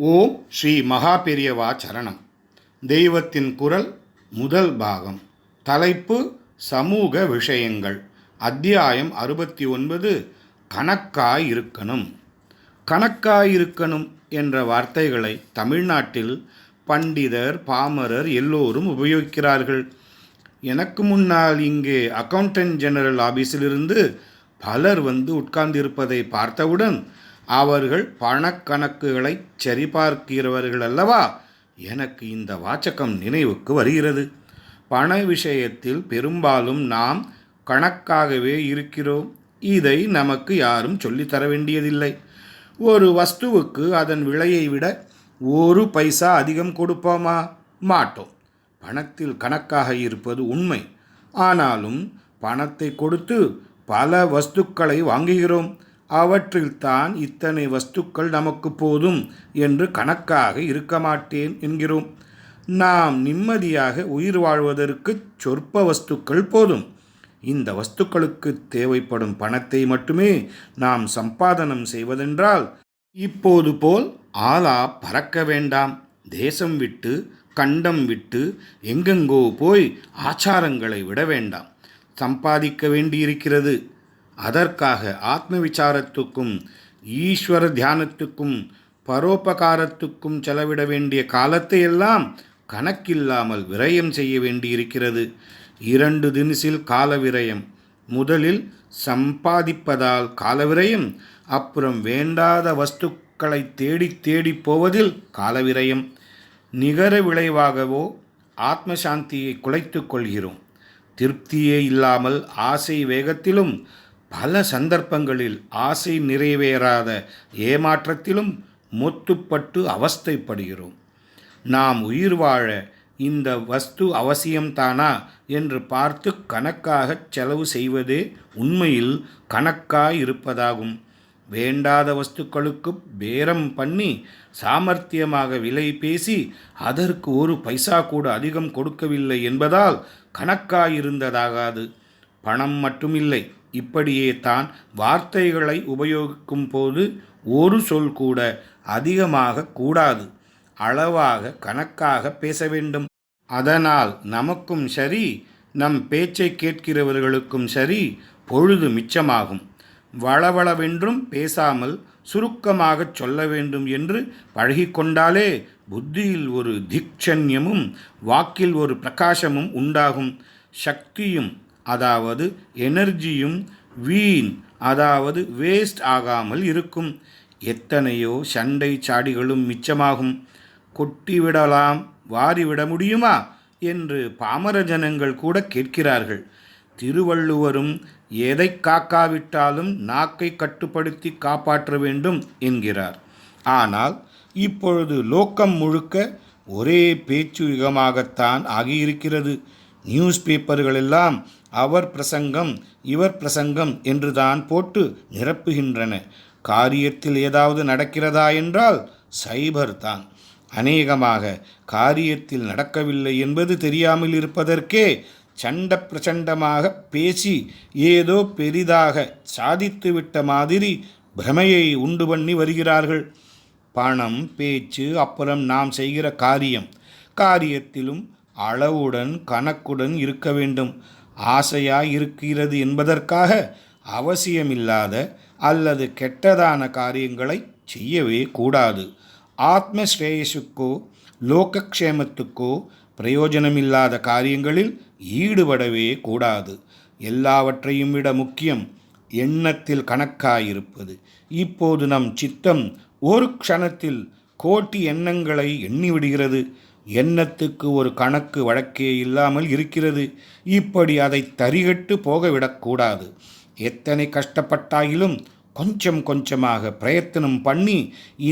ஓம் ஸ்ரீ மகாபெரியவா சரணம். தெய்வத்தின் குரல் முதல் பாகம். தலைப்பு சமூக விஷயங்கள். அத்தியாயம் 69. கணக்காயிருக்கணும். கணக்காயிருக்கணும் என்ற வார்த்தைகளை தமிழ்நாட்டில் பண்டிதர் பாமரர் எல்லோரும் உபயோகிக்கிறார்கள். எனக்கு முன்னால் இங்கே அக்கவுண்டன்ட் ஜெனரல் ஆபீஸிலிருந்து பலர் வந்து உட்கார்ந்திருப்பதை பார்த்தவுடன் அவர்கள் பணக்கணக்குகளை சரிபார்க்கிறவர்கள் அல்லவா, எனக்கு இந்த வாச்சகம் நினைவுக்கு வருகிறது. பண விஷயத்தில் பெரும்பாலும் நாம் கணக்காகவே இருக்கிறோம். இதை நமக்கு யாரும் சொல்லித்தர வேண்டியதில்லை. ஒரு வஸ்துவுக்கு அதன் விலையை விட ஒரு பைசா அதிகம் கொடுப்போமா? மாட்டோம். பணத்தில் கணக்காக இருப்பது உண்மை. ஆனாலும் பணத்தை கொடுத்து பல வஸ்துக்களை வாங்குகிறோம். அவற்றில்தான் இத்தனை வஸ்துக்கள் நமக்கு போதும் என்று கணக்காக இருக்க மாட்டேன் என்கிறோம். நாம் நிம்மதியாக உயிர் வாழ்வதற்கு சொற்ப வஸ்துக்கள் போதும். இந்த வஸ்துக்களுக்கு தேவைப்படும் பணத்தை மட்டுமே நாம் சம்பாதனம் செய்வதென்றால் இப்போது போல் ஆளா பறக்க வேண்டாம். தேசம் விட்டு கண்டம் விட்டு எங்கெங்கோ போய் ஆச்சாரங்களை விட வேண்டாம். சம்பாதிக்க வேண்டியிருக்கிறது. அதற்காக ஆத்ம விசாரத்துக்கும் ஈஸ்வர தியானத்துக்கும் பரோபகாரத்துக்கும் செலவிட வேண்டிய காலத்தை எல்லாம் கணக்கில்லாமல் விரயம் செய்ய வேண்டியிருக்கிறது. 2 தினசில் கால விரயம். முதலில் சம்பாதிப்பதால் கால விரயம், அப்புறம் வேண்டாத வஸ்துக்களை தேடி தேடி போவதில் கால விரயம். நிகர விளைவாகவோ ஆத்மசாந்தியை குலைத்து கொள்கிறோம். திருப்தியே இல்லாமல் ஆசை வேகத்திலும் பல சந்தர்ப்பங்களில் ஆசை நிறைவேறாத ஏமாற்றத்திலும் மொத்துப்பட்டு அவஸ்தைப்படுகிறோம். நாம் உயிர் வாழ இந்த வஸ்து அவசியம்தானா என்று பார்த்து கணக்காக செலவு செய்வதே உண்மையில் கணக்காயிருப்பதாகும். வேண்டாத வஸ்துக்களுக்கு பேரம் பண்ணி சாமர்த்தியமாக விலை பேசி அதற்கு ஒரு பைசா கூட அதிகம் கொடுக்கவில்லை என்பதால் கணக்காயிருந்ததாகாது. பணம் மட்டுமில்லை, இப்படியே தான் வார்த்தைகளை உபயோகிக்கும் போது ஒரு சொல் கூட அதிகமாக கூடாது. அளவாக கணக்காக பேச வேண்டும். அதனால் நமக்கும் சரி, நம் பேச்சை கேட்கிறவர்களுக்கும் சரி, பொழுது மிச்சமாகும். வளவளவென்றும் பேசாமல் சுருக்கமாகச் சொல்ல வேண்டும் என்று பழகிக்கொண்டாலே புத்தியில் ஒரு திக்ஷண்யமும் வாக்கில் ஒரு பிரகாசமும் உண்டாகும். சக்தியும் அதாவது எனர்ஜியும் வீண் அதாவது வேஸ்ட் ஆகாமல் இருக்கும். எத்தனையோ சண்டை சாடிகளும் மிச்சமாகும். கொட்டிவிடலாம், வாரிவிட முடியுமா என்று பாமர ஜனங்கள் கூட கேட்கிறார்கள். திருவள்ளுவரும் எதை காக்காவிட்டாலும் நாக்கை கட்டுப்படுத்தி காப்பாற்ற வேண்டும் என்கிறார். ஆனால் இப்பொழுது லோகம் முழுக்க ஒரே பேச்சு யுகமாகத்தான் ஆகியிருக்கிறது. நியூஸ் பேப்பர்களெல்லாம் அவர் பிரசங்கம் இவர் பிரசங்கம் என்றுதான் போட்டு நிரப்புகின்றன. காரியத்தில் ஏதாவது நடக்கிறதா என்றால் சைபர் தான். அநேகமாக காரியத்தில் நடக்கவில்லை என்பது தெரியாமல் இருப்பதற்கே சண்ட பிரச்சண்டமாக பேசி ஏதோ பெரிதாக சாதித்துவிட்ட மாதிரி பிரமையை உண்டு பண்ணி வருகிறார்கள். பணம், பேச்சு, அப்புறம் நாம் செய்கிற காரியத்திலும் அளவுடன் கணக்குடன் இருக்க வேண்டும். ஆசையாய் இருக்கிறது என்பதற்காக அவசியமில்லாத அல்லது கெட்டதான காரியங்களை செய்யவே கூடாது. ஆத்ம ஸ்ரேயஸுக்கோ லோகக்ஷேமத்துக்கோ பிரயோஜனமில்லாத காரியங்களில் ஈடுபடவே கூடாது. எல்லாவற்றையும் விட முக்கியம் எண்ணத்தில் கணக்காயிருப்பது. இப்போது நம் சித்தம் ஒரு க்ஷணத்தில் கோட்டி எண்ணங்களை எண்ணிவிடுகிறது. எண்ணத்துக்கு ஒரு கணக்கு வழக்கே இல்லாமல் இருக்கிறது. இப்படி அதை தரிகட்டு போகவிடக்கூடாது. எத்தனை கஷ்டப்பட்டாயிலும் கொஞ்சம் கொஞ்சமாக பிரயத்தனம் பண்ணி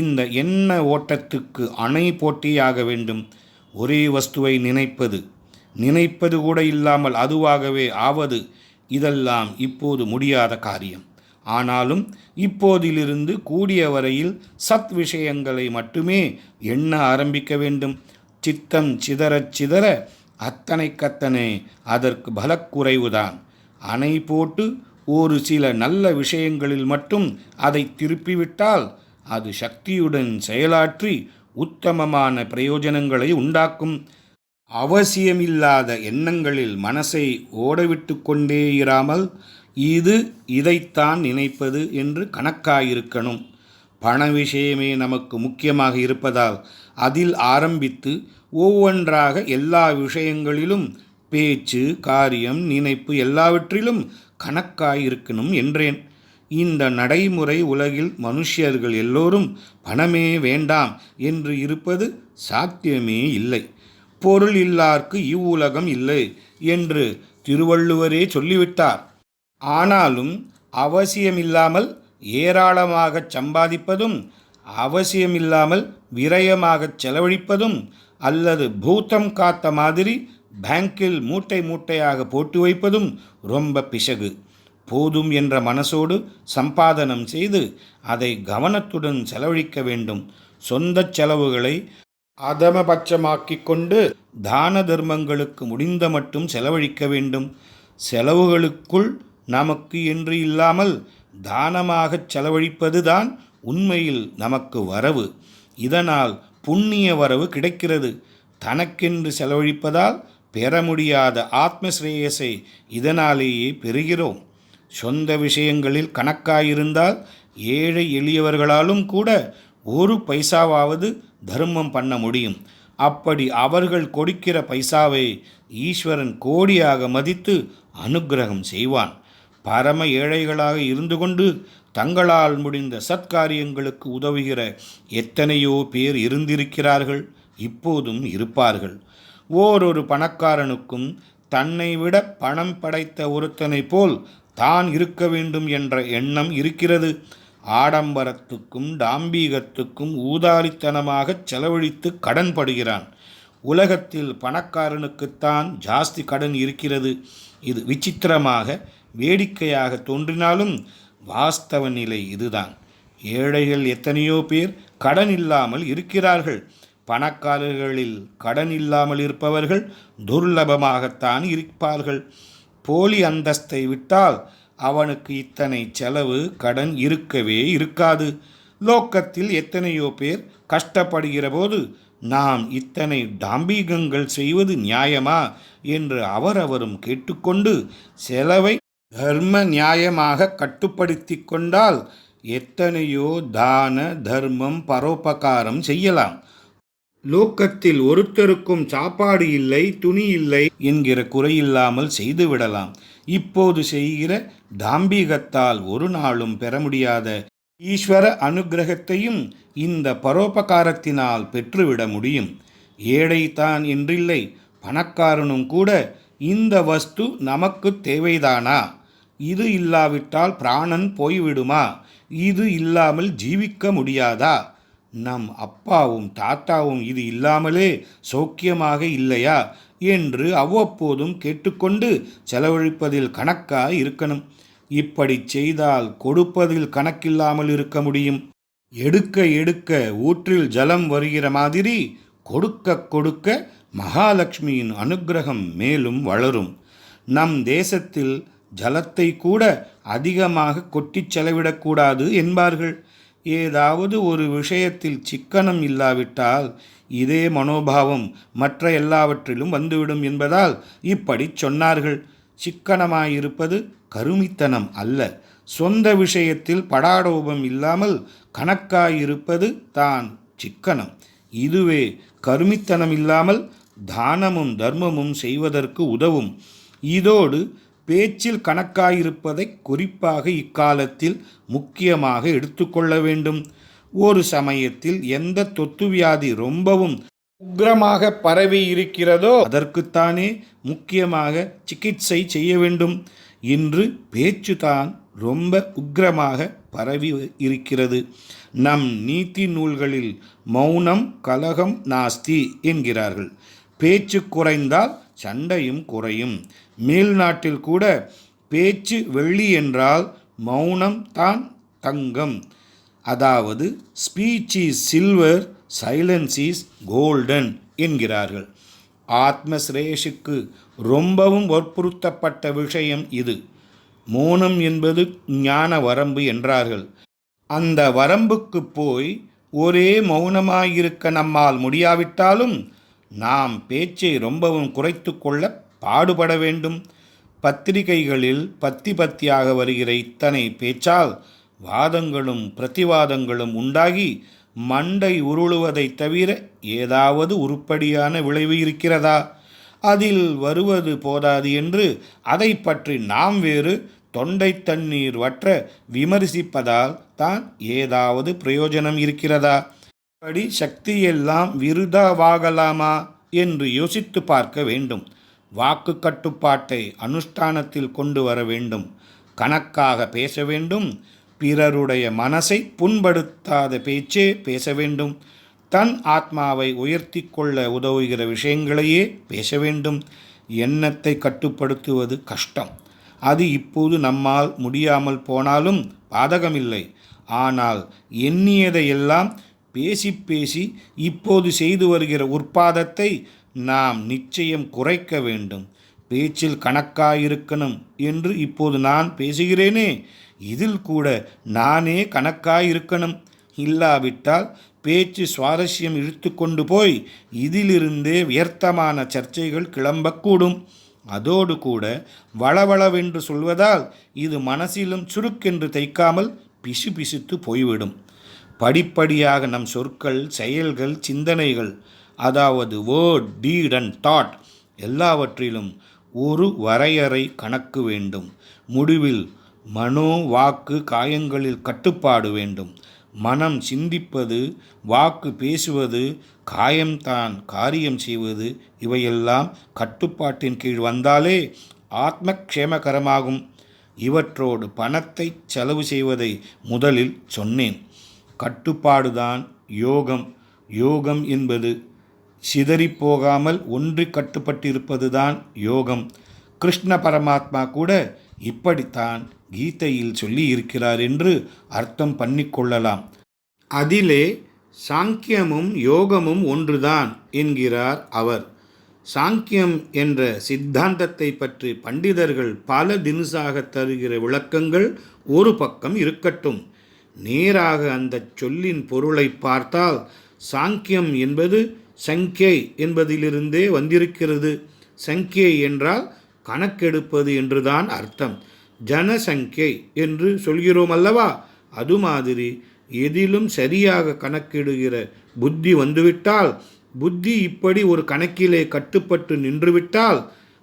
இந்த எண்ண ஓட்டத்துக்கு அணை போட்டியாக வேண்டும். ஒரே வஸ்துவை நினைப்பது கூட இல்லாமல் அதுவாகவே ஆவது, இதெல்லாம் இப்போது முடியாத காரியம். ஆனாலும் இப்போதிலிருந்து கூடிய வரையில் சத் விஷயங்களை மட்டுமே எண்ண ஆரம்பிக்க வேண்டும். சித்தம் சிதற அத்தனைக்கத்தனை அதற்கு பலக்குறைவுதான். அணை போட்டு ஒரு சில நல்ல விஷயங்களில் மட்டும் அதை திருப்பிவிட்டால் அது சக்தியுடன் செயலாற்றி உத்தமமான பிரயோஜனங்களை உண்டாக்கும். அவசியமில்லாத எண்ணங்களில் மனசை ஓடவிட்டு கொண்டே இராமல் இது இதைத்தான் நினைப்பது என்று கணக்காயிருக்கணும். பண விஷயமே நமக்கு முக்கியமாக இருப்பதால் அதில் ஆரம்பித்து ஒவ்வொன்றாக எல்லா விஷயங்களிலும் பேச்சு, காரியம், நினைப்பு எல்லாவற்றிலும் கணக்காயிருக்கணும் என்றேன். இந்த நடைமுறை உலகில் மனுஷர்கள் எல்லோரும் பணமே வேண்டாம் என்று இருப்பது சாத்தியமே இல்லை. பொருள் இல்லார்க்கு இவ்வுலகம் இல்லை என்று திருவள்ளுவரே சொல்லிவிட்டார். ஆனாலும் அவசியமில்லாமல் ஏராளமாகச் சம்பாதிப்பதும், அவசியமில்லாமல் விரயமாகச் செலவழிப்பதும், அல்லது பூத்தம் காத்த மாதிரி பேங்கில் மூட்டை மூட்டையாக போட்டு வைப்பதும் ரொம்ப பிசகு. போதும் என்ற மனசோடு சம்பாதனம் செய்து அதை கவனத்துடன் செலவழிக்க வேண்டும். சொந்த செலவுகளை அதமபட்சமாக்கிக் கொண்டு தான தர்மங்களுக்கு முடிந்த மட்டும் செலவழிக்க வேண்டும். செலவுகளுக்குள் நமக்கு என்று இல்லாமல் தானமாகச் செலவழிப்பது தான் உண்மையில் நமக்கு வரவு. இதனால் புண்ணிய வரவு கிடைக்கிறது. தனக்கென்று செலவழிப்பதால் பெற முடியாத ஆத்மஸ்ரேயஸை இதனாலேயே பெறுகிறோம். சொந்த விஷயங்களில் கணக்காயிருந்தால் ஏழை எளியவர்களாலும் கூட ஒரு பைசாவாவது தர்மம் பண்ண முடியும். அப்படி அவர்கள் கொடுக்கிற பைசாவை ஈஸ்வரன் கோடியாக மதித்து அனுக்கிரகம் செய்வான். பரம ஏழைகளாக இருந்து கொண்டு தங்களால் முடிந்த சத்காரியங்களுக்கு உதவுகிற எத்தனையோ பேர் இருந்திருக்கிறார்கள், இப்போதும் இருப்பார்கள். ஓரொரு பணக்காரனுக்கும் தன்னை விட பணம் படைத்த ஒருத்தனை போல் தான் இருக்க வேண்டும் என்ற எண்ணம் இருக்கிறது. ஆடம்பரத்துக்கும் டாம்பீகத்துக்கும் ஊதாரித்தனமாகச் செலவழித்து கடன் படுகிறான். உலகத்தில் பணக்காரனுக்குத்தான் ஜாஸ்தி கடன் இருக்கிறது. இது விசித்திரமாக வேடிக்கையாக தோன்றினாலும் வாஸ்தவ நிலை இதுதான். ஏழைகள் எத்தனையோ பேர் கடன் இல்லாமல் இருக்கிறார்கள். பணக்காரர்களில் கடன் இல்லாமல் இருப்பவர்கள் துர்லபமாகத்தான் இருப்பார்கள். போலி அந்தஸ்தை விட்டால் அவனுக்கு இத்தனை செலவு கடன் இருக்கவே இருக்காது. லோக்கத்தில் எத்தனையோ பேர் கஷ்டப்படுகிற போது நாம் இத்தனை டாம்பீகங்கள் செய்வது நியாயமா என்று அவரவரும் கேட்டுக்கொண்டு செலவை தர்ம நியாயமாக கட்டுப்படுத்தி கொண்டால் எத்தனையோ தான தர்மம் பரோபகாரம் செய்யலாம். லோக்கத்தில் ஒருத்தருக்கும் சாப்பாடு இல்லை, துணி இல்லை என்கிற குறையில்லாமல் செய்துவிடலாம். இப்போது செய்கிற தாம்பீகத்தால் ஒரு நாளும் பெற முடியாத ஈஸ்வர அனுக்கிரகத்தையும் இந்த பரோபகாரத்தினால் பெற்றுவிட முடியும். ஏழைதான் என்றில்லை, பணக்காரனும் கூட இந்த வஸ்து நமக்கு தேவைதானா, இது இல்லாவிட்டால் பிராணன் போய்விடுமா, இது இல்லாமல் ஜீவிக்க முடியாதா, நம் அப்பாவும் தாத்தாவும் இது இல்லாமலே சௌக்கியமாக இல்லையா என்று அவ்வப்போதும் கேட்டுக்கொண்டு செலவழிப்பதில் கணக்காக இருக்கணும். இப்படி செய்தால் கொடுப்பதில் கணக்கில்லாமல் இருக்க முடியும். எடுக்க எடுக்க ஊற்றில் ஜலம் வருகிற மாதிரி கொடுக்க கொடுக்க மகாலட்சுமியின் அனுக்கிரகம் மேலும் வளரும். நம் தேசத்தில் ஜலத்தை கூட அதிகமாக கொட்டிச் செலவிடக்கூடாது என்பார்கள். ஏதாவது ஒரு விஷயத்தில் சிக்கனம் இல்லாவிட்டால் இதே மனோபாவம் மற்ற எல்லாவற்றிலும் வந்துவிடும் என்பதால் இப்படி சொன்னார்கள். சிக்கனமாயிருப்பது கருமித்தனம் அல்ல. சொந்த விஷயத்தில் படாடோபம் இல்லாமல் கணக்காயிருப்பது தான் சிக்கனம். இதுவே கருமித்தனம் இல்லாமல் தானமும் தர்மமும் செய்வதற்கு உதவும். இதோடு பேச்சில் கணக்காயிருப்பதை குறிப்பாக இக்காலத்தில் முக்கியமாக எடுத்துக்கொள்ள வேண்டும். ஒரு சமயத்தில் எந்த தொத்து வியாதி ரொம்பவும் உக்கிரமாக பரவி இருக்கிறதோ அதற்குத்தானே முக்கியமாக சிகிச்சை செய்ய வேண்டும். இன்று பேச்சுதான் ரொம்ப உக்கிரமாக பரவி இருக்கிறது. நம் நீதி நூல்களில் மௌனம் கலகம் நாஸ்தி என்கிறார்கள். பேச்சு குறைந்தால் சண்டையும் குறையும். மேல்நாட்டில் கூட பேச்சு வெள்ளி என்றால் மௌனம் தான் தங்கம். அதாவது speech is silver, silence is golden என்கிறார்கள். ஆத்மஸ்ரேஷுக்கு ரொம்பவும் வற்புறுத்தப்பட்ட விஷயம் இது. மௌனம் என்பது ஞான வரம்பு என்றார்கள். அந்த வரம்புக்கு போய் ஒரே மௌனமாயிருக்க நம்மால் முடியாவிட்டாலும் நாம் பேச்சை ரொம்பவும் குறைத்து கொள்ள பாடுபட வேண்டும். பத்திரிகைகளில் பத்தி பத்தியாக வருகிற இத்தனை பேச்சால் வாதங்களும் பிரதிவாதங்களும் உண்டாகி மண்டை உருளுவதைத் தவிர ஏதாவது உருப்படியான விளைவு இருக்கிறதா? அதில் வருவது போதாது என்று அதை பற்றி நாம் வேறு தொண்டை தண்ணீர் வற்ற விமர்சிப்பதால் தான் ஏதாவது பிரயோஜனம் இருக்கிறதா? அப்படி சக்தியெல்லாம் விருதாவாகலாமா என்று யோசித்து பார்க்க வேண்டும். வாக்கு கட்டுப்பாட்டை அனுஷ்டானத்தில் கொண்டு வர வேண்டும். கணக்காக பேச வேண்டும். பிறருடைய மனசை புண்படுத்தாத பேச்சே பேச வேண்டும். தன் ஆத்மாவை உயர்த்தி கொள்ள உதவுகிற விஷயங்களையே பேச வேண்டும். எண்ணத்தை கட்டுப்படுத்துவது கஷ்டம். அது இப்போது நம்மால் முடியாமல் போனாலும் பாதகமில்லை. ஆனால் எண்ணியதையெல்லாம் பேசி பேசி இப்போது செய்து வருகிற உற்பாதத்தை நாம் நிச்சயம் குறைக்க வேண்டும். பேச்சில் கணக்காயிருக்கணும் என்று இப்போது நான் பேசுகிறேனே, இதில் கூட நானே கணக்காயிருக்கணும். இல்லாவிட்டால் பேச்சு சுவாரஸ்யம் இழுத்து கொண்டு போய் இதிலிருந்தே வியர்த்தமான சர்ச்சைகள் கிளம்பக்கூடும். அதோடு கூட வளவளவென்று சொல்வதால் இது மனசிலும் சுருக்கென்று தைக்காமல் பிசு பிசுத்து போய்விடும். படிப்படியாக நம் சொற்கள், செயல்கள், சிந்தனைகள், அதாவது வேர்ட், டீட் அண்ட் தாட் எல்லாவற்றிலும் ஒரு வரையறை கணக்கு வேண்டும். முடிவில் மனோ வாக்கு காயங்களில் கட்டுப்பாடு வேண்டும். மனம் சிந்திப்பது, வாக்கு பேசுவது, காயம்தான் காரியம் செய்வது, இவையெல்லாம் கட்டுப்பாட்டின் கீழ் வந்தாலே ஆத்மக்ஷேமகரமாகும். இவற்றோடு பணத்தை செலவு செய்வதை முதலில் சொன்னேன். கட்டுப்பாடுதான் யோகம். யோகம் என்பது சிதறிப்போகாமல் ஒன்றி கட்டுப்பட்டிருப்பதுதான் யோகம். கிருஷ்ண பரமாத்மா கூட இப்படித்தான் கீதையில் சொல்லி இருக்கிறார் என்று அர்த்தம் பண்ணிக்கொள்ளலாம். அதிலே சாங்கியமும் யோகமும் ஒன்றுதான் என்கிறார் அவர். சாங்கியம் என்ற சித்தாந்தத்தை பற்றி பண்டிதர்கள் பல தினுசாக தருகிற விளக்கங்கள் ஒரு பக்கம் இருக்கட்டும். நேராக அந்த சொல்லின் பொருளை பார்த்தால் சாங்கியம் என்பது சங்கியை என்பதிலிருந்தே வந்திருக்கிறது. சங்கியை என்றால் கணக்கெடுப்பது என்றுதான் அர்த்தம். ஜனசங்கியை என்று சொல்கிறோம் அல்லவா? அது மாதிரி எதிலும் சரியாக கணக்கிடுகிற புத்தி வந்துவிட்டால், புத்தி இப்படி ஒரு கணக்கிலே கட்டுப்பட்டு நின்றுவிட்டால்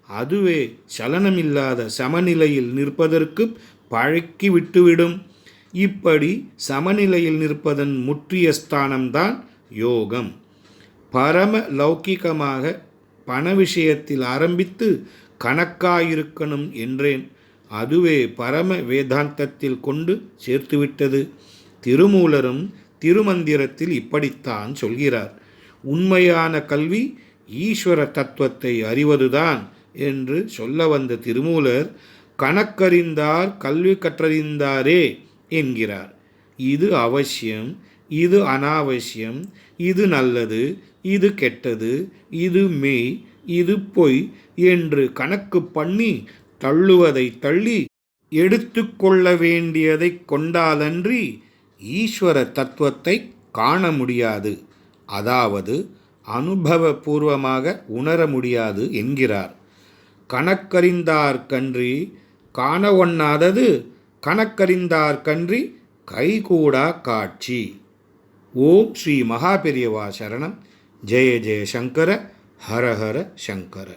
அதுவே சலனமில்லாத சமநிலையில் நிற்பதற்கு பழக்கி விட்டுவிடும். இப்படி சமநிலையில் நிற்பதன் முற்றிய ஸ்தானம்தான் யோகம். பரம லௌகிகமாக பண விஷயத்தில் ஆரம்பித்து கணக்காயிருக்கணும் என்றேன். அதுவே பரம வேதாந்தத்தில் கொண்டு சேர்த்துவிட்டது. திருமூலரும் திருமந்திரத்தில் இப்படித்தான் சொல்கிறார். உண்மையான கல்வி ஈஸ்வர தத்துவத்தை அறிவதுதான் என்று சொல்ல வந்த திருமூலர் கணக்கறிந்தார் கல்வி கற்றறிந்தாரே என்கிறார். இது அவசியம், இது அனாவசியம், இது நல்லது, இது கெட்டது, இது மெய், இது பொய் என்று கணக்கு பண்ணி தள்ளுவதை தள்ளி எடுத்து கொள்ள வேண்டியதை கொண்டாலன்றி ஈஸ்வர தத்துவத்தை காண முடியாது, அதாவது அனுபவபூர்வமாக உணர முடியாது என்கிறார். கணக்கறிந்தார்கன்றி காண ஒண்ணாதது, கணக்கறிந்தார்கன்றி கைகூடா காட்சி. ஓம் ஸ்ரீ மகாபெரியவா சரணம். ஜெய ஜெய சங்கர, ஹர ஹர சங்கர.